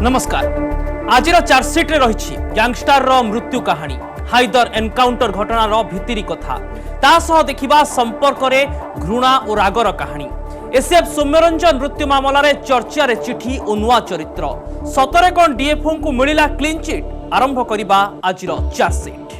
नमस्कार। आज चार्जसीट रही गैंगस्टर मृत्यु कहानी हाइदर एनकाउंटर घटनार भित्तिरी कथा तासह देखिबा संपर्क में घृणा और रागर कहानी। एसीएफ सौम्यरंजन मृत्यु मामलें चर्चार चिठी और नुआ चरित्र सतरे कौन डीएफओ को मिला क्लीन चिट आरंभ करबा आज चार्जसीट।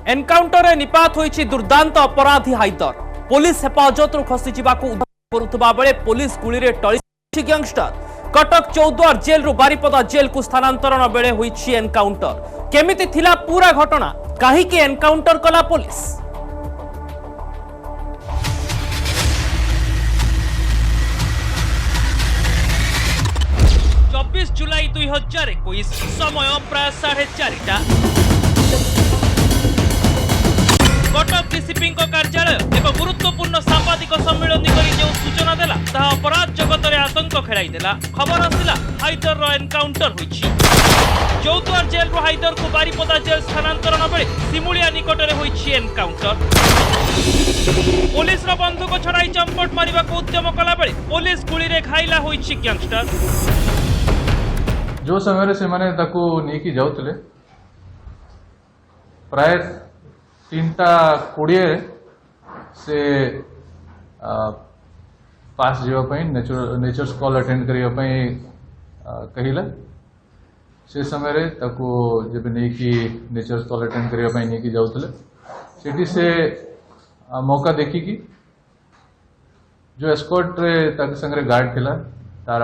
एनकाउंटर निपात होईछि दुर्दांत अपराधी हाइदर। पुलिस हेफाजत खसी जावाक उद्धार करुवा बेले पुलिस गुली रे टळी गैंगस्टर। कटक चौद्वार जेल रु बारिपदा जेल को स्थानांतरण बेले होईछि एनकाउंटर। केमिति थिला पूरा घटना, काहे कि एनकाउंटर कला पुलिस? जुलाई 2021 समय प्राय 4:30 कटक डीसीपी कार्यालय एक गुरुत्वपूर्ण सांबादिक सम्मेलन करी जो सूचना देला ता अपराध जगत रे आतंक खेलाई देला। खबर आसिला हाइदर रो एनकाउंटर होईछि। चौद्वार जेल रो हाइदर को बारिपदा जेल स्थानांतरण बेले सिमुलिया निकट रे होईछि एनकाउंटर। पुलिस रो बंधुक छड़ाई चंपट मारिबा को उद्यम कला बेले पुलिस गुली रे घाइला होईछि गैंगस्टर। जो समय से माने ताको नेकी जाउतले प्राय 3:20 से पास जावाई नेचर्स कॉल अटेंड करने कहला से समय रे ताको जब नहीं नेचर्स कॉल अटेंड करने नहीं जाऊले सेठी से मौका देखिकी जो एस्कॉर्ट रे ताके संगे गार्ड थिला तार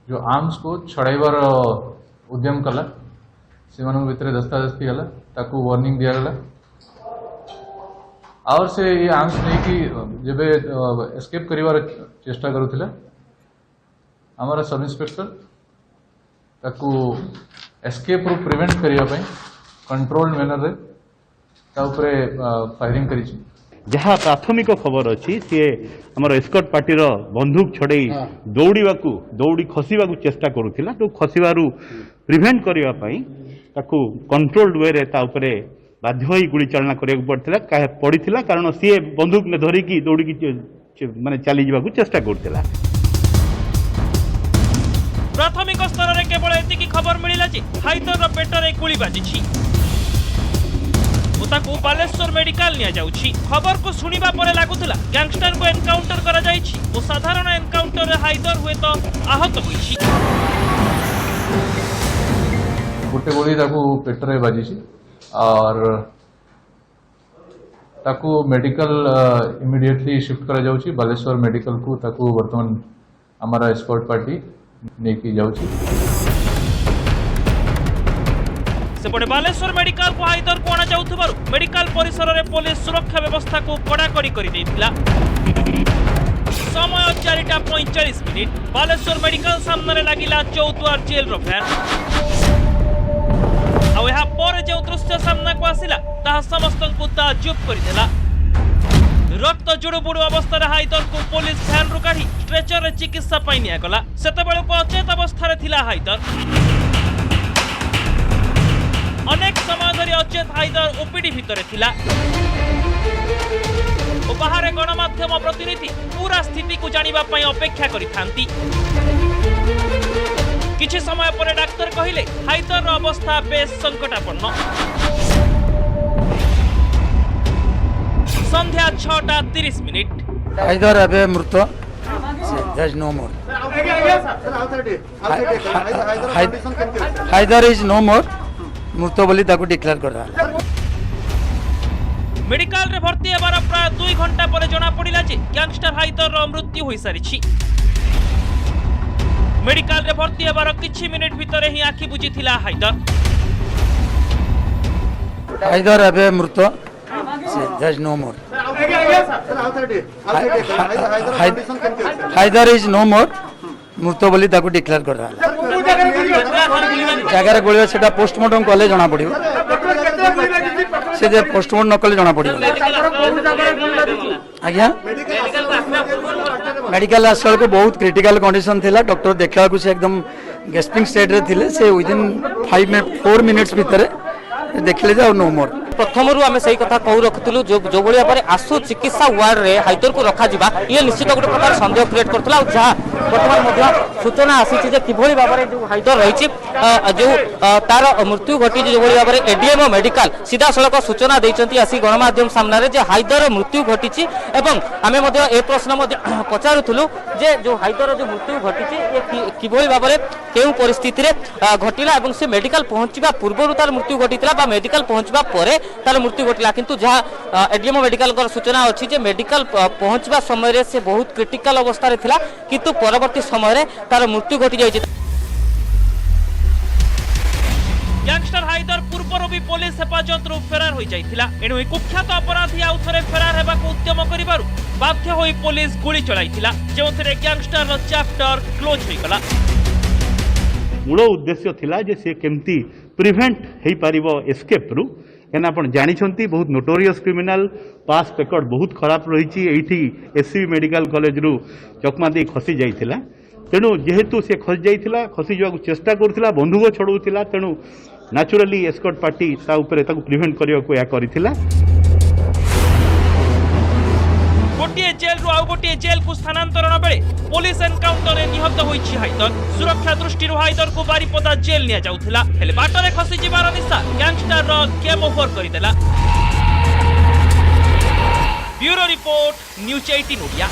जो आर्म्स को छड़ाइबार उद्यम कला से भितर दस्तादस्ती गला ताकू वार्निंग दिया गला और से ये आर्म्स नहीं कि जब एस्केप करिवार चेष्टा करुथिला हमारा सब इंस्पेक्टर ताकू एस्केप रु प्रिवेंट करिया पई कंट्रोल मैनर रे ता ऊपर फायरिंग करिछि। जहाँ प्राथमिक खबर अच्छी सी आम एस्कॉर्ट पार्टी बंदूक छड़े दौड़ी खसवा चेष्टा करुला तो खसबारू प्रिवेंट करने कंट्रोल्ड वे रे बाध्य होई गुली चालना करने पड़ता कारण सी बंदूक ने धरिकी दौड़ी माने चली जावाक चेष्टा करुला। प्राथमिक स्तर में केवल एतिकी खबर मिला हाइदर पेटर गुली बाजी बालेश्वर मेडिकल निया जाउछि। खबर को सुनिबा परे लागुतला गैंगस्टर को एनकाउंटर करा जाइछि ओ साधारण एनकाउंटर रे हाइदर हुए तो आहत होइछि। गोटे गोली ताकू पेट रे बाजिछि और ताकू मेडिकल इमीडिएटली शिफ्ट करा जाउछि बालेश्वर मेडिकल को ताकू वर्तमान हमारा एस्कॉर्ट पार्टी नेकी जाउछि। सेपटे बालेश्वर मेडिकल को हाइदर को अणा जाउथबारु मेडिकल परिसर रे पुलिस सुरक्षा व्यवस्था को कड़ाकड़ी करि दैथिला। समय 4:45 बालेश्वर मेडिकल सामने लागिला चौद्वार जेल रो फैन। आ एहा पर जे दृश्य सामना को आसिला ता समस्त को ताजुब करि देला। रक्त जुड़ुबुड़ु अवस्था रे हाइदर को पुलिस फैन रु काढी स्ट्रेचर रे चिकित्सा पई निया गला। सेतेबेले को अचेत अवस्था रे थिला हाइदर। अनेक समय धरी अचेत हाइदर ओपीडी भितर थिला और बाहर गणमाध्यम प्रतिनिधि पूरा स्थिति को जानिबा पई अपेक्षा करि थांती। किछि समय पर डाक्टर कहिले हाइदर अवस्था बेस संकटापन्न। संध्या 6:30 हाइदर अबे मृत no more Haidar is no more मृत बोली ताकू डिक्लेयर कर रहा। मेडिकल रे भर्ती हेबार प्राय 2 घंटा पर जना पड़िला जे गैंगस्टर हाइदर मृत्यु होई सारिछि। मेडिकल रे भर्ती हेबार किछि मिनिट भितर ही आखि बुझी थिला हाइदर। हाइदर अबे मृत no more Haidar is no more मृत बोली ताकू डिक्लेयर कर रहा। जगार गोलिया सेटा पोस्टमार्टम कले जना पड़ियो से जे पोस्टमार्टम न कले जना पड़ियो। आज्ञा मेडिकल आसवाल को बहुत क्रिटिकल कंडीशन थिला। डॉक्टर देखा से एकदम गेस्पिंग स्टेट रे थिले से विदिन 4 मिनिट्स भितर देखले जा नो मोर। प्रथम आम से कथा कहू रखुलू जो भाई भाव में आसु चिकित्सा वार्ड में हाइदर को रखा ये निश्चित गोटे प्रकार सन्देह क्रिएट करता जहाँ बर्तमान सूचना आसी किभली भाव में जो हाइदर रही जो तार मृत्यु घटी जो भाव में एडीएमओ मेडिकल सीधा सड़क सूचना देती आसी गणमाध्यम सामने जे हाइदर मृत्यु घटी आम ए प्रश्न पचारूलु जे जो हाइदर जो मृत्यु घटी किभली भाव में केउ परिस्थिति घटिला से मेडिकल पहुंचवा पूर्व तार मृत्यु घटीला मेडिकल पहुंचवा परे तार मृत्यु घटिला किंतु जहाँ एडीएमओ मेडिकल सूचना अच्छी जे मेडिकल पहुंचवा समय से बहुत क्रिटिकल अवस्था थिला किंतु परवर्ती समय तार मृत्यु घटी जाइए। गैंगस्टर हाइदर पूर्वर भी पुलिस हेफाजत फेरार हो जाइथिला एणु कुख्यात अपराधी आउ थरे फेरार हेबाक उद्यम करिबारु बाध्य होई पुलिस गुली चलाइथिला जेउथरे गैंगस्टर रो चैप्टर क्लोज होई गला। मूल उद्देश्य थिला जे से केमती प्रिवेंट हेई पारिबो एस्केप रु केना आपण जानिछंती बहुत नोटोरियस क्रिमिनल पास रेकर्ड बहुत खराब रही एठी एससीबी मेडिकल कॉलेज रु चकमा दे खसी जाइथिला तेणु जेहेतु से खसी जाइथिला खसी जाकू चेष्टा करथिला बंधुक छडौथिला तेणु नेचुरली एस्कॉर्ट पार्टी ता ऊपर ताकू प्रिवेंट करिया को या करिथिला। गोटे जेल रु आउ गोटे जेल को स्थानांतरण बेले पुलिस एनकाउंटर रे निहत होईछि हाइदर सुरक्षा दृष्टि हाइदर को बारिपदा जेल निया जाउथिला हेले बाटरे खसी जिबार निशा गैंगस्टर रो गेम ओवर करिदेला। Bureau report news 18 Odia.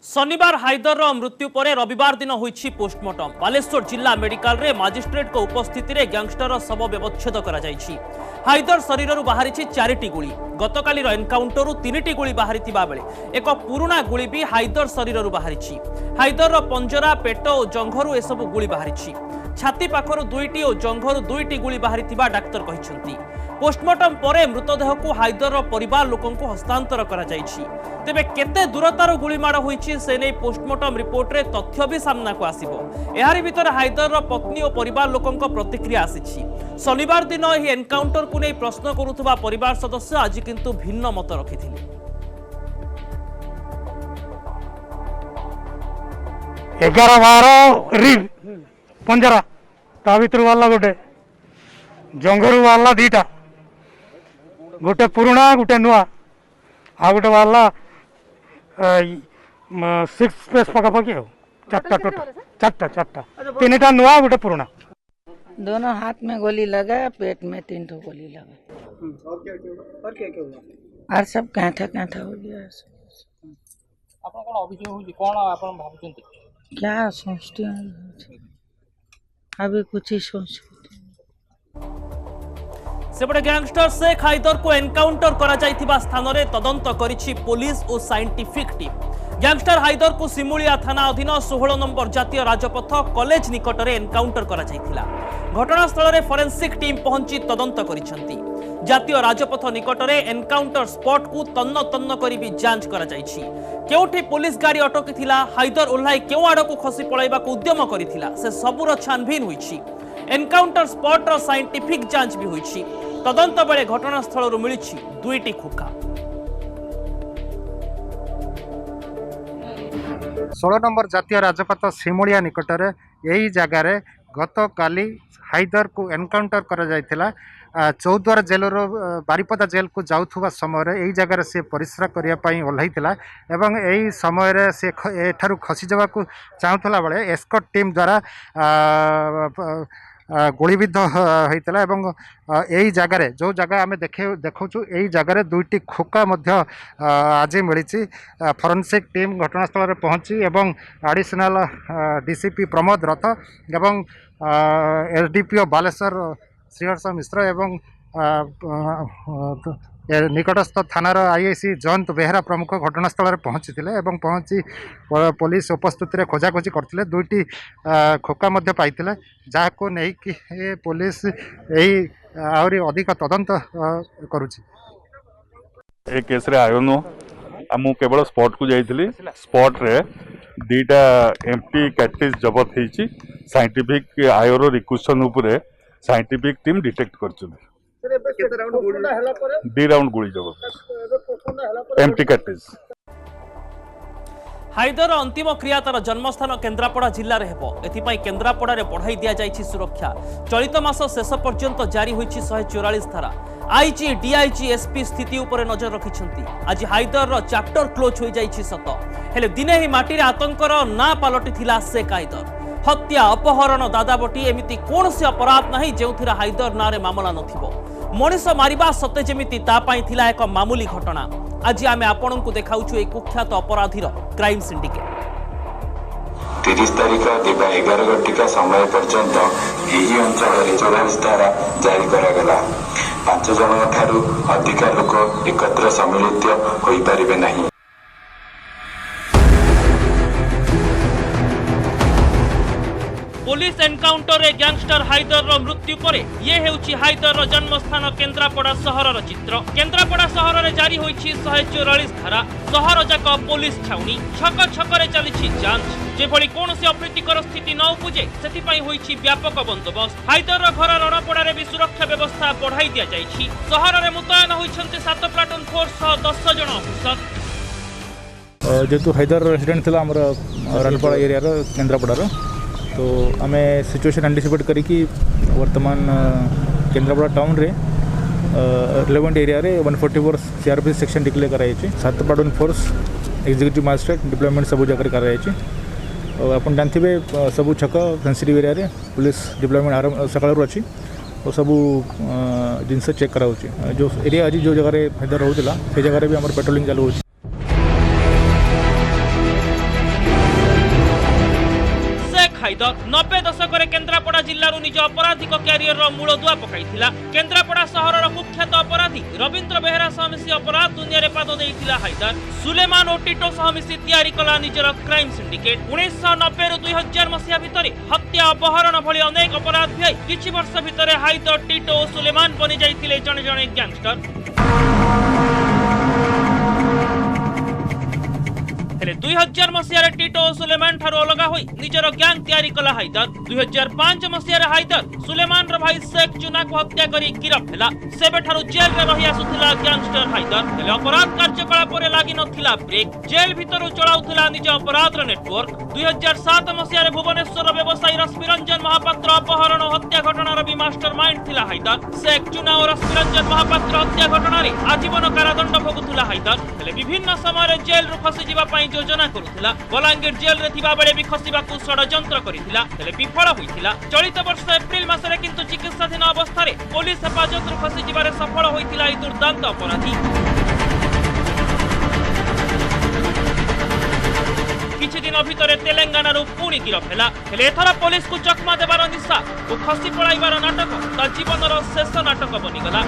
शनिवार हाइदर मृत्यु पर रविवार दिन होईछि पोस्टमार्टम बालेश्वर जिला मेडिकल रे मजिस्ट्रेट को उपस्थिति रे गैंगस्टर शव व्यवच्छेद करा जायछि। हाइदर शरीर बाहरी 4टी गुली गतकाली एनकाउंटर 3टी गुली बाहरी बेले एक पुराना गुली भी हाइदर शरीर बाहरी। हाइदर पंजरा पेट और जंघरू एसबू गुली बाहरी छाती पाखर 2टी और जंघरू 2टी गुली बाहरी डाक्तर कहिसेंती। पोस्टमार्टम पर मृतदेह को हाइदर परिवार लोकों को हस्तांतर करा जायछि। तेबे केते दूरतार गुलीमाड़ होईछि से नै पोस्टमार्टम रिपोर्ट रे तथ्य भी सामना को आसीबो। एहारी भितर हाइदर पत्नी और परिवार लोकों प्रतिक्रिया आसीछि। शनिवार दिन एही एनकाउंटर को नै प्रश्न करुथबा परिवार सदस्य आज किंतु भिन्न मत रखिथिले। 11-12 रिब पंजरा ता भितर वाला गोटे जंगरू वाला 2टा गोटे पुराना गोटे नुआ आ गोटे वाला 6 स्पेस पकापकी हो 4टा टोटल 4टा 3टा नुआ गोटे पुराना। दोनों हाथ में गोली लगा पेट में 3 ठो गोली लगा और क्या हुआ और सब कांठा हो गया। आपण कोन अभियोग होई कोन आपण भाबुचंती क्या सोचते हैं अभी कुछ ही सोच सेपटे गैंगस्टर शेख हाइदर को एनकाउंटर करा जाइथिबा स्थान रे तदंत करिछि पुलिस और साइंटिफिक टीम। गैंगस्टर हाइदर को सिमुलिया थाना अधीन 16 नंबर जातीय राजपथ कॉलेज निकट रे एनकाउंटर करा जाइथिला। घटनास्थल रे फोरेंसिक टीम पहुंची तदंत करिसेंती। जातीय राजपथ निकट रे एनकाउंटर स्पॉट को तन्न तन्न करी भी जांच करा जाइछि। केउठी पुलिस गाड़ी अटकीथिला हाइदर ओल्हाई केउ आड़ को खसी पळाइबा को उद्यम करिथिला से सबुर छानभिन होईछि। एनकाउंटर स्पॉट रो साइंटिफिक जांच भी होईछि। तदंत बेले घटनास्थल रु मिलिछि 2टी खोखा। 16 नंबर जातीय राजपथ सिमुलिया निकट में यही जगार गत काली हाइदर को एनकाउंटर करा जायथिला। चौद्वार जेल बारिपदा जेल को जाउथुबा समय यही जगार से परिश्रा करने ओह्लैथिला एवं यही समय से एठारु खसी जावाकू चाहुथला बेले एस्कॉर्ट टीम द्वारा गोलीबिद्ध होता एवं यही जगार जो जगह आम देखु यही जगार 2टी खोका आज मिली। फोरेंसिक टीम घटनास्थल में पहुंची एवं एडिशनल डीसीपी प्रमोद रथ एवं एसडीपीओ बालेश्वर श्रीहर्ष मिश्र एवं निकटस्थ थानार आईआईसी जयंत बेहरा प्रमुख घटनास्थल में पहुंची पहुंची पुलिस उपस्थित खोजाखोजी करते 2टी खोका पाई जहाँ को नहीं पुलिस यही आहरी अधिक तदंत करुछि। ए केस रे आयो नो मु केवल स्पॉट को जाइथिली स्पॉट रे 2टा एम्प्टी कैटलिस्ट जबत होईछि। साइंटिफिक आयोर रिक्वेशन उपरे साइंटिफिक टीम डिटेक्ट करछन। 2 राउंड गोली जबत एम्प्टी कैटलिस्ट। हाइदर अंतिम क्रिया तार जन्मस्थान केन्द्रापड़ा जिले में हेब एथिपाई केन्द्रापड़ा बढ़ाई दि जाइछि सुरक्षा। चलित मास शेष पर्यंत जारी होइछि 144 धारा। आईजी डीआईजी एसपी स्थिति उपर नजर रखिछंती। आज हाइदर चैप्टर क्लोज हो जाइछि सत, हेले दिने ही माटी आतंकर ना पलटिथिला शेख हाइदर। हत्या अपहरण दादाबटी एमिति कौनसी अपराध नहीं जो हाइदर नारे मामला नथिबो। मनीष मारिबा सते जेमिति तापाई थिला एक मामूली घटना। आज आमे आपनकु देखाउछु एक कुख्यात अपराधीर क्राइम सिंडिकेट। 30 तारिख दिबा 11 घटिका समय पर्यंत यही अंचल 44 धारा जारी करागला। 5 जन ठारू अधिक लोक एकत्र सम्मिलित होई परिबे नहीं। पुलिस एनकाउंटर रे गैंगस्टर हाइदर मृत्यु पर ये हेउछि हाइदर जन्मस्थान केन्द्रापड़ा सहरर चित्र। केन्द्रापड़ा सहर रे जारी होइछि 144 धारा। सहर जाक पुलिस छाउनी छक छकरे चलिछि जांच। जेभଳି कौनसी अप्रीतिकर स्थिति न उपजे सेथिपाई होइछि व्यापक बंदोबस्त। हाइदर घर रणपड़ा रे भी सुरक्षा व्यवस्था बढ़ाई दिया जाइछि। सहर रे मुतयन होइछन्ति 7 प्लाटून फोर्स 10 जन अफिसर। जेतु हाइदर रेसिडेंट थिला हमर रणपड़ा एरिया रो केन्द्रापड़ा रो, तो आम सिचुएशन एंटीसिपेट करी वर्तमान केन्द्रापड़ा टाउन रे रिलेवेंट एरिया रे 144 सीआरपी सेक्शन डिक्लेयर कराई। 7 platoon force executive magistrate deployment सब जगह कराई। आप जानते सबू छक सेंसिटिव एरिया रे पुलिस डिप्लॉयमेंट सकाल अच्छी और सबू जिनस चेक कराऊँ। जो एरिया आज जो जगह हाइदर रोला से जगह भी आम पेट्रोलिंग चालू। हाइदर 90 दशक केन्द्रापड़ा जिल्लारू निज आपराधिक क्यारियर मूलदुआ पकाइथिला। केन्द्रापड़ा सहरर कुख्यात अपराधी रविंद्र बेहेरा सह मिसी अपराध दुनिया रे पाद देइथिला हाइदर। सुलेमान और टिटो सह मिसी तैयारी कला निजर क्राइम सिंडिकेट। 1990 रु 2000 मसिया भितरे हत्या अपहरण भली अनेक अपराध भई किछि वर्ष भितरे हाइदर टिटो और सुलेमान बनि जाइथिले जणे जणे गैंगस्टर। हेले 2000 मसिया टिटो और सुलेमान ठारू अलग होई निजर गैंग तैयारी कला हाइदर। 2005 मसिया हाइदर सुलेमान रो भाई शेख चुना को हत्या करी गिरफ हैला। सेबे ठारू जेल रे रहि आसुथिला गैंगस्टर हाइदर। हेले अपराध कार्यकलाप रे लागि नथिला ब्रेक। जेल भितरु चलाउथिला निज अपराध रो नेटवर्क। 2007 मसिया रे भुवनेश्वर व्यवसायी रश्मिरंजन महापात्र अपहरण और हत्या घटनार भी मास्टरमाइंड थिला हाइदर। शेख चुना और रश्मिरंजन महापात्र हत्या घटना रे आजीवन कारादंड भोगुथिला हाइदर। हेले विभिन्न समय जेल रु खसी जिबा पई योजना करुथिला। बलांगीर जेल रे थिबा बेले भी खसिबाकू षडयंत्र करिथिला, हेले विफल होइथिला। चलित वर्ष एप्रिल मासरे किंतु चिकित्साधीन अवस्था रे पुलिस हेफाजत रु खसी जिबारे सफल होइथिला ई दुर्दांत अपराधी। किछि दिन भितरे तेलंगाना रु पुणी गिरफ हैला। हेले एथरा पुलिस को चकमा देबार निशा और खसी पळाइबार नाटक ता जीवनर शेष नाटक बनिगला।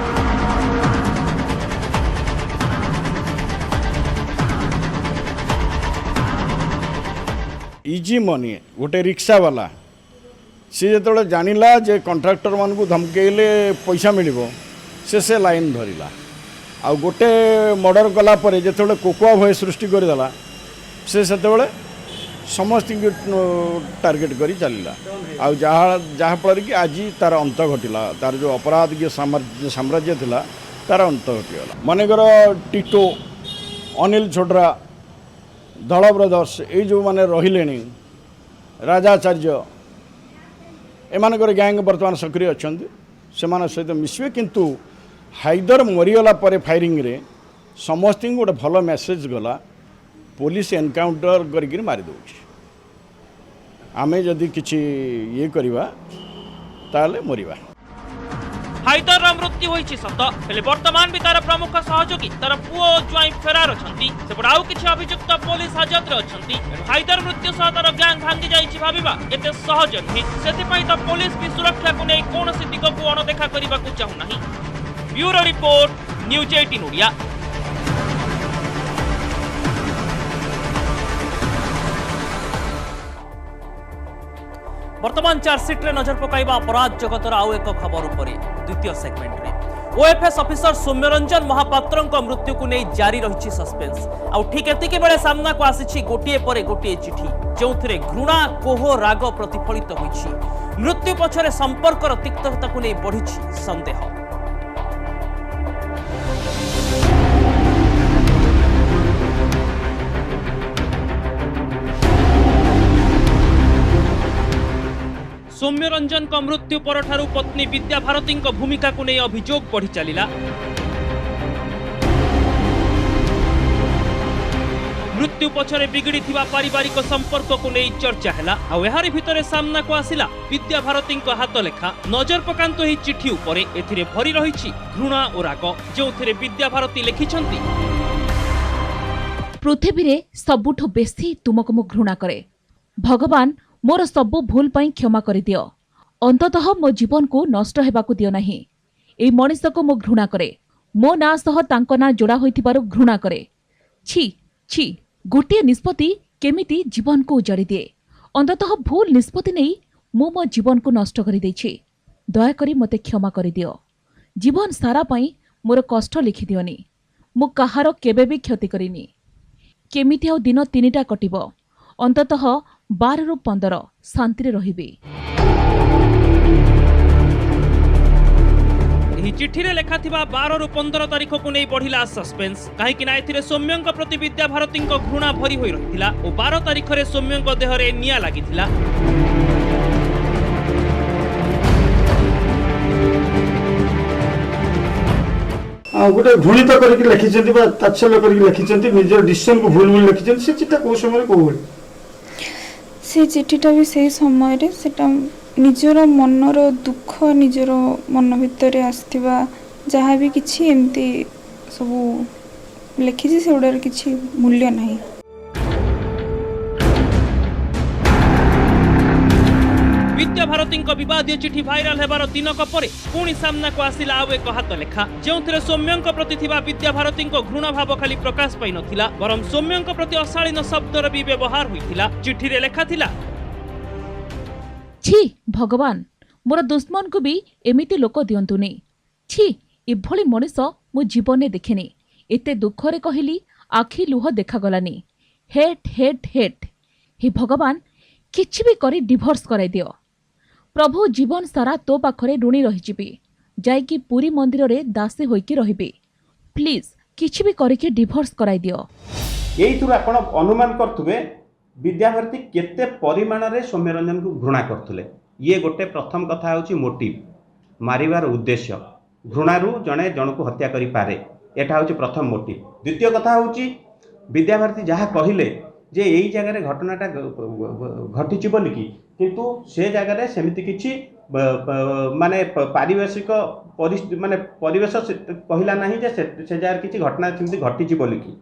इजी मनी गोटे रिक्शा वाला सी जो जानिला जे कॉन्ट्रैक्टर मान को धमकेले पैसा मिलिबो से लाइन धरिला। आ गोटे मर्डर कला परे जेतबेले कोकुआ भय सृष्टि करदेला से समस्त टार्गेट करी चलिला। आ जहाँ फल कि आज तार अंत घटिला। तार जो अपराध के साम्राज्य थिला तार अंत घटीगला। मनेकर टिटो अनिल छोटरा दल ब्रदर्स ये जो माने रहिले राजाचार्य एमानकर गैंग बर्तमान सक्रिय अच्छा से सहित मिसवे। किंतु हाइदर मरीगला पर फायरिंग रे समस्त गोटे भल मेसेज गला पुलिस एनकाउंटर कर मारी दौर। आमे जदि किछि ये करवा ताले मरिबा। हाइदर मृत्यु होइछि सत, हेले वर्तमान भी तार प्रमुख सहयोगी तार पुओ ज्वाई फेरार अछंती। सेपटे आउ किछि अभियुक्त पुलिस हाजत रे अछंती। हाइदर मृत्यु सह तार गैंग भांगी जाइछि भाबिबा एते सहज नहे। सेतिपई त पुलिस भी सुरक्षा को नै कोनोसी दिगकु अणदेखा करिबाकु चाहू नाही। Bureau report, news 18 Odia. वर्तमान चार्जसीट रे नजर पकाइबा अपराध जगतर आउ एक खबर उपरे द्वितीय सेगमेंट रे। ओएफएस ऑफिसर सौम्यरंजन महापात्र मृत्यु को नहीं जारी रही सस्पेंस। आउ ठीक एतिके बेले सामना को आसी गोटिए पर गोटिए चिठी जो घृणा कोह राग प्रतिफलित होइछि। मृत्यु पछरे संपर्कर तिक्तता को नहीं बढ़ी संदेह। सौम्य रंजन को मृत्यु परठारु पत्नी विद्या भारती भूमिका को नहीं अभियोग बढ़ी चलिला। मृत्यु पछरे बिगड़ी थिबा पारिवारिक संपर्क को नहीं चर्चा है। आहारी भितर सामना को आसिला विद्या भारती हाथ लेखा। नजर पकांत ही चिठी उपरे एथिरे भरी रही घृणा और राग, जो विद्या भारती लिखिछंती। पृथ्वी रे सबुठो बेसी तुमको मु घृणा करे। भगवान मोर सबु भूल पई क्षमा कर दियो। अंततः मो जीवन को नष्ट हेबाकु दियो नाही। ए मनीष को मु घृणा करे। मो ना सह तांको ना जोड़ा होइथिबारु घृणा करे। छी छी, गोटे निष्पत्ति केमिति जीवन को उजाड़ी दिए। अंततः भूल निष्पत्ति नहीं मो मो जीवन को नष्ट कर देछि। दयाकरी मते क्षमा कर दियो। जीवन सारा पई मोर कष्ट लिखि दियोनी। मु कहार केबे भी क्षति करिनी। केमिति आ दिन 3टा कटिबो। अंततः 12 रु 15 शांति रहिबे। चिठी रे लेखा थिबा 12 रु 15 तारीख को नहीं बढ़िला सस्पेंस। कहीं ना एथिरे सौम्यंक प्रति विद्या भारती घृणा भरी होई रहिथिला और 12 तारीख रे सौम्यंक देहरे निया लागिथिला। गोटे घृणित करके लिखिछन्ति बा तात्सल्य करके लिखिछन्ति, निजर डिसिजन को भूल भूल लिखिछन्ति। से चिठा को समय को भूल से चिठीटा भी से समय रे सेटा निजर मनर दुख, निजर मन भितर आसथिबा जहा भी किछि एमती सब लिखिछि, सेउडार किछि मूल्य नाही। विद्या भारती विवादीय चिठी भाइराल हेबार दिनक परे पुणी सामना को आसिला आउ एक हाथ लेखा, जो सौम्यंक प्रति थिबा विद्या भारती घृणा भाव खाली प्रकाश पाई नथिला, बरम सौम्यंक प्रति अशालीन शब्दर भी व्यवहार होइथिला। चिठी रे लेखा थिला, छी भगवान, मोर दुश्मन को भी एमिति लोक दियंतुनी। छी, एभली मनीष मो जीवन में देखेनी। एते दुखरे कहली आखि लुह देखागलानी। हेट हेट हेट। हे भगवान, किछि भी करी डिभोर्स कराई दियो। प्रभु जीवन सारा तो पाखरे ऋणी रहिजिबी। जाइकी पुरी मंदिर रे दासी होइकी रहिबी। प्लीज किछि भी करिके डिभोर्स कराई दियो। एई थुर आपण अनुमान करथुबे विद्या भारती केते परिमाण रे सौम्य रंजन को घृणा करथुले। ये गोटे प्रथम कथा होची मोटिव, मारिबार उद्देश्य। घृणारू जणे जनकु हत्या करि पारे, एटा होची प्रथम मोटिव। द्वितीय कथा होची विद्या भारती जहा कहिले जे एई जगह रे घटनाटा घटिची बोली कि, किंतु से जगह रे सेमिति किछि माने पारिवेशिक माने परिवेश कहिला नाही जे से जगह किछि घटना सेमिति घटिची बोली कि।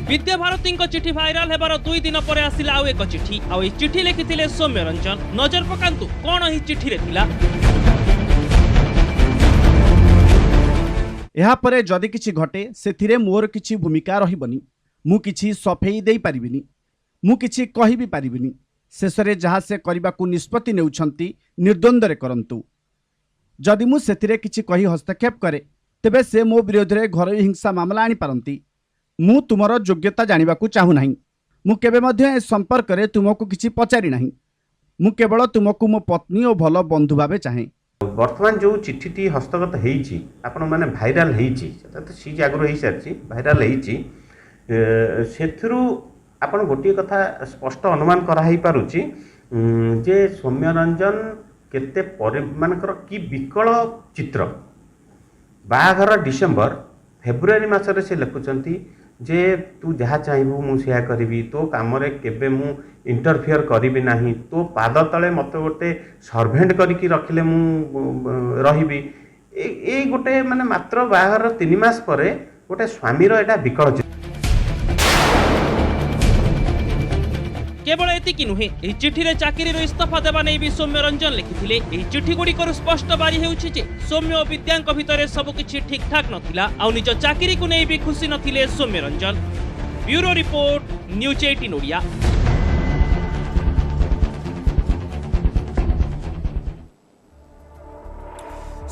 विद्या भारती चिठी भाइराल हेबार 2 दिन पर आसिला आउ एक चिठी। आउ ए चिठी लिखिथिले सौम्य रंजन। नजर पकांतु कोन ही चिठी रे थिला। यहाँ पर जदि किछि घटे सेथिरे मोर किछि भूमिका रहिबनी। मु किछि सफेई देई परिबिनी, मु किछि कहि भी परिबिनी। शेषरे जहा से करबाकू निष्पत्ति नेउछंती निर्द्वंद्वरे करंतु। जदि मु सेथिरे किछि कहि हस्तक्षेप करे तेबे से मो विरोध रे घर हिंसा मामला आनी पारंती। मु तुमर योग्यता जानिबाकू चाहू नाही। मु केबे मध्य ए संपर्क रे तुमको किछि पचारि नाही। मु केवल तुमको मो पत्नी और भल बंधु भावे चाहे। वर्तमान जो चिठीटी हस्तगत होईची आपण माने भाइराल होईची, तो सी जागरो होई सारची भाइराल होईची, सेथुरु आपण गोटे कथा स्पष्ट अनुमान करा ही पारुची जे सौम्य रंजन केते मानकर की विकल चित्र। बाहाघर डिसेम्बर फेब्रुआरी मासरे से लिखुचंती जे तू जहाँ चाहबू मु सेया करिवि, तो काम रे केबे मु इंटरफियर करिवि नाही, तो पाद तले मते गोटे सर्वेंट करिकी रखिले मु रहिबि। ए गोटे माने मात्र बाहार 3 मास परे गोटे स्वामीर एटा विकल। केवल एतिकी नुहे, एही चिठी रे चाकरी रो इस्तीफा देबा नै भी सौम्य रंजन लिखिथिले। एही चिठी गुडी कर स्पष्ट बारी हेउछि जे सौम्य और विद्यांक भितरे सब किछि ठीक ठाक नथिला, आ निज चाकरी को नै भी खुशी नथिले Soumya Ranjan. Bureau report, news 18 Odia.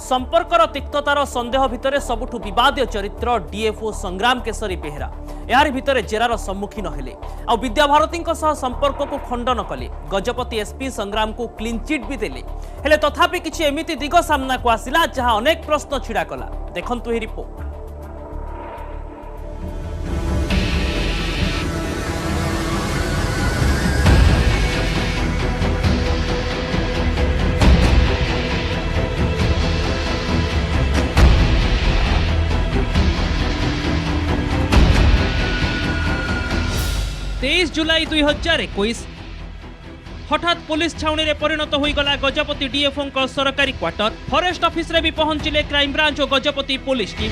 संपर्कर तिक्ततार संदेह भितर सबुठु विवादीय चरित्र डीएफओ संग्राम केशरी बेहेरा यार भितर जेरार सम्मुखीन हेले आ विद्या भारती संपर्क को खंडन कले। गजपति एसपी संग्राम को क्लीन चिट भी देले, हेले तथापि किछि एमिति दिग सामना को आसिला जहां अनेक प्रश्न छिड़ा कला। देखंतु ही रिपोर्ट। 23 जुलाई 2021 हठात पुलिस छाउनी रे परिणत होई गला गजपति डीएफओ को सरकारी क्वार्टर। फॉरेस्ट ऑफिस रे भी पहुंचिले क्राइम ब्रांच और गजपति पुलिस टीम।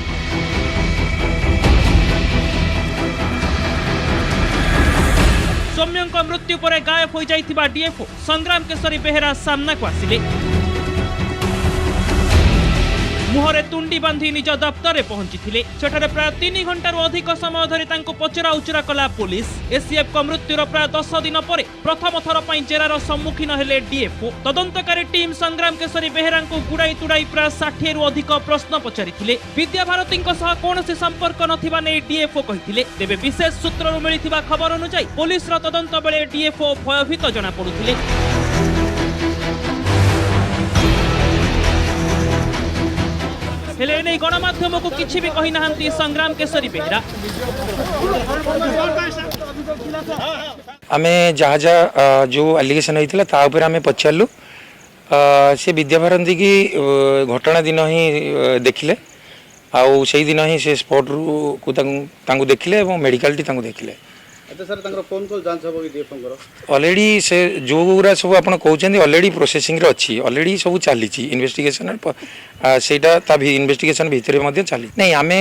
सौम्यों मृत्यु पर गायब हो जाइथिबा डीएफओ संग्राम केशरी बेहेरा सामना को आसिले। मुहरे तुंडी बांधी निज दफ्तर में पहुंची सेठारे प्राय 3 घंटार अधिक समय धरी तांको पचरा उचरा कला पुलिस। एसीएफ को मृत्युर प्राय 10 दिन पर प्रथम थर पर जेरार सम्मुखीन हेले डीएफओ। तदंतकारी टीम संग्राम केशरी बेहेरा गुड़ाई तुड़ाई प्राय 60 रु अधिक प्रश्न पचारि विद्याभारती कौन संपर्क नथिबा नै डीएफओ कहिथिले। तेबे विशेष सूत्ररु मिलिथिबा खबर अनुसार पुलिस तदंत बेले डीएफओ भयभीत जना पड़ुथिले। हेले गणमाध्यम को किसी भी कही नाहंती संग्राम केशरी बेहेरा। आमे जहाँ जहाँ जो एलिगेशन होता ता उपर आमे पचारू से विद्याभारती की घटना दिन ही देखिले आउ से दिन ही से स्पॉट रू को देखिले और मेडिकल टी देखिले। ऑलरेडी से जो गुरा सब आप कहते ऑलरेडी प्रोसेसिंग रे अच्छी ऑलरेडी सब चली इन्वेस्टिगेशन सेटा इन्वेस्टिगेशन भितर चली नहीं आमे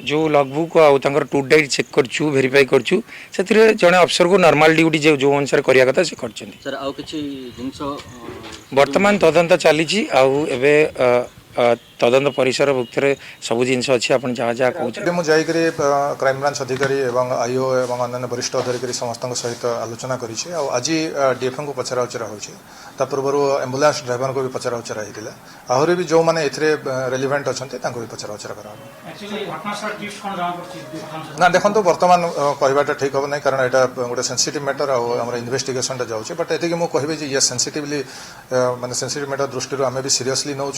जो लगबुक आउ टूर डाइट चेक करछु वेरीफाई करछु से जड़े अफसर को नॉर्मल ड्यूटी जो अनुसार करिया कथा से करछन। वर्तमान तदंत चली आउ एबे तदंत परिसर भुक्तर सब जिनस अच्छी आप जहाँ जहाँ कहते मुझे क्राइम ब्रांच अधिकारी एवं आईओ एवं अन्य वरिष्ठ अधिकारी समस्त सहित आलोचना करी आज डीएफओ को पचरा उचरा हो पूर्व एम्बुलेंस ड्राइवर को भी पचरा उचरा होता आहरी भी जो मैंने रेलिवेंट अच्छा भी पचरा उचरा कर ना देखो तो बर्तमान कहवाटा ठीक हम ना कारण यहाँ गोटे सेंसिटिव मैटर आम इन्वेस्टिगेशन जाऊँचे बट ये मुझे ये सेंसिटिवली माने सेंसिटिव मैटर दृष्टि आम भी सीरियसली नौ।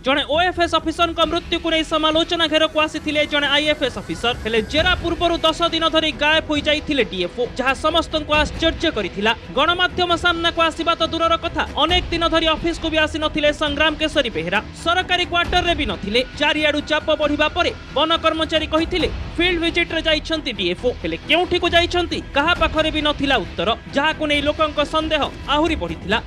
जड़े ओएफएस ऑफिसर को मृत्यु को नहीं समालोचना घेर को आसीथिले जड़े आईएफएस ऑफिसर हेले जेरा पूर्व 10 दिन धरी गायब हो जाइथिले डीएफओ जहां समस्त को आश्चर्य करिथिला। गणमाध्यम सामना को आसीबा तो दूरर कथा अनेक दिन धरी ऑफिस को भी आसी नथिले संग्राम केशरी बेहेरा। सरकारी क्वार्टर रे भी नथिले। चारियाडू चाप बढ़िबा परे वन कर्मचारी कहिथिले फील्ड विजिट रे जाइछंती डीएफओ हेले केउठी को जाइछंती कहा पाखरे भी नथिला उत्तर जहां को नै लोकंक संदेह आहुरी बढ़िथिला।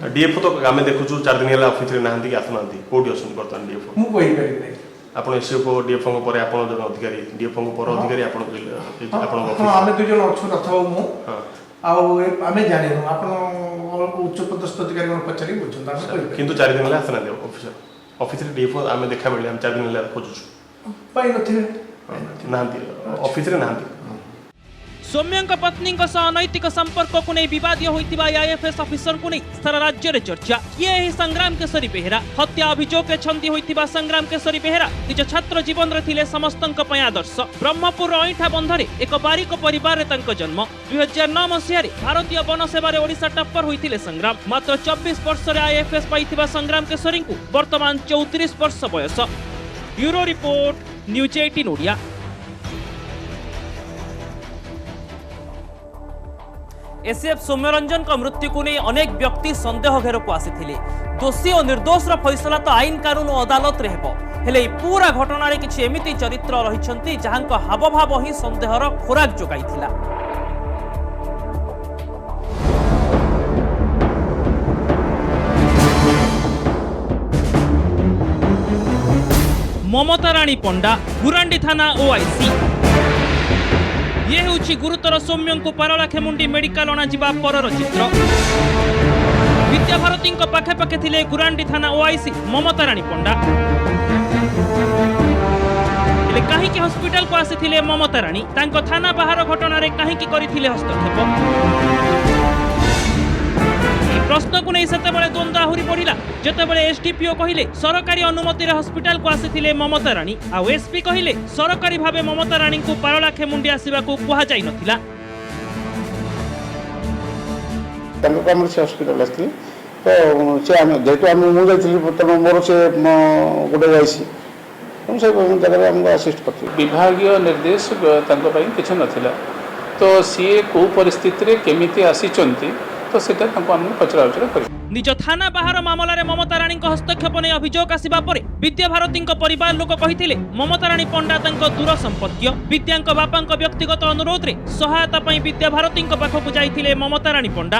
डीएफओ तो आम देखु 4 दिन है ऑफिस रे नाहंती आसुना कोठी असन बर्तमान डीएफओ मु कहि पारि आपण एसएफओ डीएफओ पर आपण जन अधिकारी डीएफओ पर अधिकारी आपण ऑफिस आमे दु जन अछु अथवा मु आउ आमे जाने आपण उच्च पदस्थ अधिकारी मन पचारि बुझन किंतु 4 दिन ला आसना दे ऑफिस रे डीएफओ आमे देखा बेले हम 4 दिन ला खोजु पाइ नथिले नाहंती ऑफिस रे नाहंती। सौम्यों पत्नी अनैतिक संपर्क को नहीं विवाद होता आईएफएस ऑफिसर को नहीं सारा राज्य में चर्चा किए ही संग्राम केशरी बेहेरा। हत्या अभियोग छंदी होता संग्राम केशरी बेहेरा निज छात्र जीवन में थिले समस्त आदर्श। ब्रह्मपुर अईठा बंधरे एक बारिक परिवार जन्म 2009 मसीह भारतीय वन सेवा ओडिशा टप्पर होते संग्राम। मात्र 24 वर्ष आईएफएस पाई संग्राम केशरी को वर्तमान 34 वर्ष बयस। Bureau report news 18 Odia. ACF Soumyaranjan को मृत्यु को नहीं अनेक व्यक्ति संदेह घेर को आसीथिले। दोषी और निर्दोष फैसला तो आईन कानून अदालत रे हेबो हेले पूरा घटना रे किछि एमिति चरित्र रहिछंती जहांको हावभाव ही संदेहर खोराक जोगाइथिला। ममता रानी पंडा गुरांडी थाना ओआईसी। ये होची गुरुतर सौम्यों को पारलाखेमुंडी मेडिकल अणाजिबा परर चित्र। विद्याभारती पाखे पाखे थिले गुरांडी थाना ओआईसी ममता रानी पंडा। हेले काहीकि हॉस्पिटल को आसीथिले ममता रानी तांको थाना बाहर घटना रे काहीकि करिथिले हस्तक्षेप। प्रश्न को नहीं सेते बळे द्वंद्व आहुरी बढ़िला जेतेबेले एसडीपीओ कहिले सरकारी अनुमति रे हॉस्पिटल को आसीथिले ममता रानी आ एसपी कहिले सरकारी भाबे ममता रानी को पारलाखेमुंडी आसीबा को कुहा जाई नथिला। तांको कमर से हॉस्पिटल आस्ती तो से हम जेतो हम मु जाइथिली तो मोर से गोटे जाइसी ତେଣୁ ସେ ଜାଗାରେ ଆମକୁ ଆସିଷ୍ଟ କରିଥିଲେ। विभागीय निर्देश किसी नथिला तो सी को परिस्थिति केमिति आसीचंती तो सेटा आम पचरा उचरा कर निज थाना बाहर मामलार ममता राणी हस्तक्षेप नहीं अभियोग आसिबा परे विद्याभारती परिवार लोक कहिथिले ममता राणी पंडा दूर संपर्कीय विद्या बापा व्यक्तिगत अनुरोध रे सहायता पई विद्याभारती पाखक जाइथिले ममता राणी पंडा।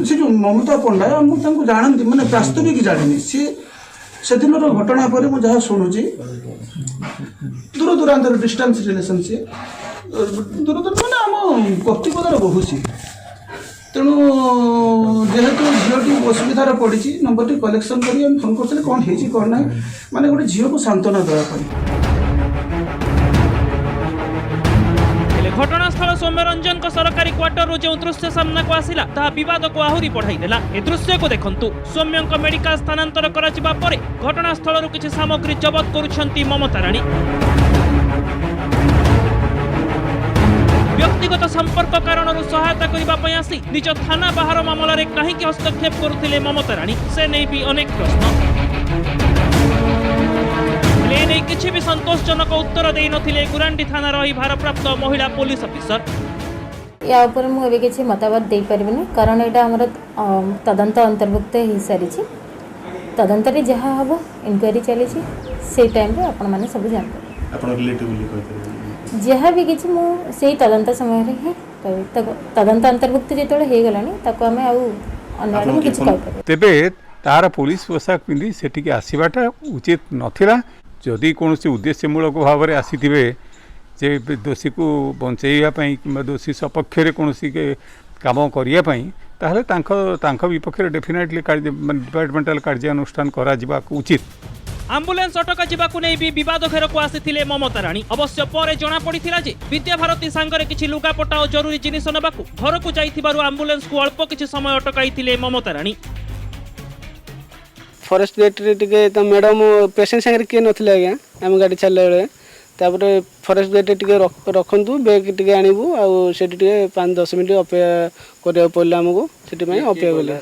से जो ममता पंडा मुझे जानती मैंने वास्तविक जानी सी से दिन घटना पर मुझे शुणुची दूर दूरांतर डिस्टेंस रिलेशन सी दूर दूर मैंने आम कतिपदार बहुसी तेणु जेहेतु झीटी असुविधार पड़ी नंबर टी कलेक्शन कर फोन करते कौन है कौन ना माने गोटे झील को सांत्वना देवाई। घटनास्थल सौम्यरंजन सरकारी क्वार्टर जो दृश्य सामना को आसिला ता विवाद को आहुरी बढ़ाई देला। ए दृश्य को देखंतु सौम्यंक मेडिकल स्थानांतर कराजिबा परे घटनास्थल किछि सामग्री जबत करुछंती ममता राणी। व्यक्तिगत संपर्क कारण सहायता करबा पई आसी निज थाना बाहर मामलारे काहेकि हस्तक्षेप करुथिले ममता राणी से नै भी अनेक प्रश्न नहीं किसी भी संतोषजनक उत्तर दे नथिले गुरांडी थाना रही भारप्राप्त महिला पुलिस अफिसर। या ऊपर मुझे किसी मतामत दे पारिबिनी कारण एटा हमर तदंत अंतर्भुक्त हो सारी तदंतर जहाँ हम इनक्वारी चली से टाइम रे आपण माने सब जान जहाँ भी किसी मुझे तदंत समय ही तदंत अंतर्भुक्त जो हो गला तेबे तार पुलिस पोशाक पिंधि सेटिके आसवाटा उचित नथिला। जदि कौन उद्देश्यमूलक भाव में आसी जे दोषी को बचाइवाई कि दोषी सपक्ष कौन कम करने विपक्ष डेफिनेटली डिपार्टमेंटाल कार्यानुष्ठान करा उचित। आम्बुलेंस अटका जावाकू नहीं भी विवाद घेर को आसी ममता राणी अवश्य पर जना पड़ा जे विद्याभारती सांगरे किछि लुगापटा और जरूरी जिनिस नबाकू घर को जाइथिबारु आम्बुलेंस को अल्प किछि समय अटकाइथिले ममता राणी। फॉरेस्ट गेट टे मैडम पेसेंट सागर किए नथिले आज्ञा आम गाड़ी छाड़ला बेले फॉरेस्ट गेट टे रखु बैग टे आणबू आठ 5-10 मिनट अपेक्षा करा पड़ा आमको से अपेक्षा कले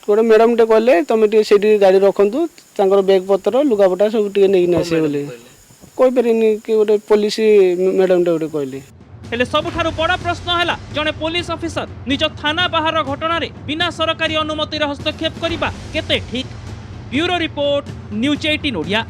गोटे मैडम टे कहले तुम से गाड़ी रखु बैग पतर लुगापटा सब नहीं आसे बोले कहीपरि कि गोटे पुलिस मैडम टे गोटे कहली। हेले सबुठारु बड़ा प्रश्न है जड़े पुलिस ऑफिसर निज थाना बाहर घटना रे बिना सरकारी अनुमति हस्तक्षेप करबा केते ठीक। Bureau report news 18 Odia.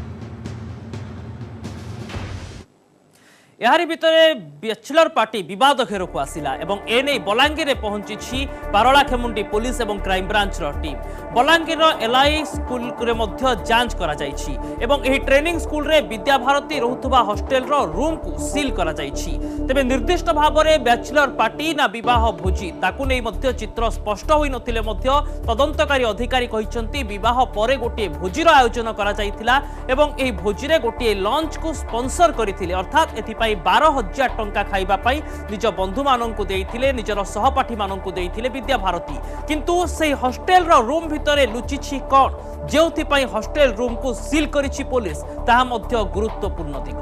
यारी भितरे बैचलर पार्टी विवाद घेर को आसिला एवं एने बलांगीर पहुंची पारलाखेमुंडी पुलिस एवं crime branch team. Balangir LI school रे मध्य जांच करा जायछि एवं एही ट्रेनिंग स्कूल रे विद्याभारती रहुथबा हॉस्टेल रो रूम को सील करा जायछि। तेबे निर्दिष्ट भाव में बैचलर पार्टी ना विवाह भोजी ताकू नै मध्य चित्र स्पष्ट होई नथिले मध्य तदंतकारी अधिकारी कहिसंती विवाह परे गोटे भोजीर आयोजन करा जायथिला एवं एही भोजी रे गोटे लंच को स्पॉन्सर करिथिले अर्थात एथि 12,000 टंका खाइबा पाई निज बंधु माननकु देइथिले निजर सहपाठी माननकु देइथिले विद्याभारती किंतु से हॉस्टेल रो रूम भितरे लुचिछि कोन जेउथि पाई हॉस्टेल रूम को सील करिछि पुलिस ताहा मध्य गुरुत्वपूर्ण दिग।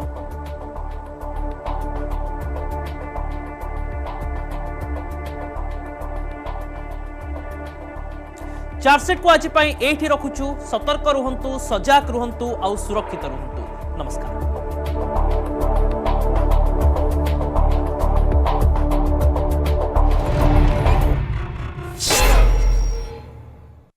चार्जशीट को आज पाई एठी रखुछु। सतर्क रुहंतु, सजाग रुहंतु और सुरक्षित रुहंतु। नमस्कार।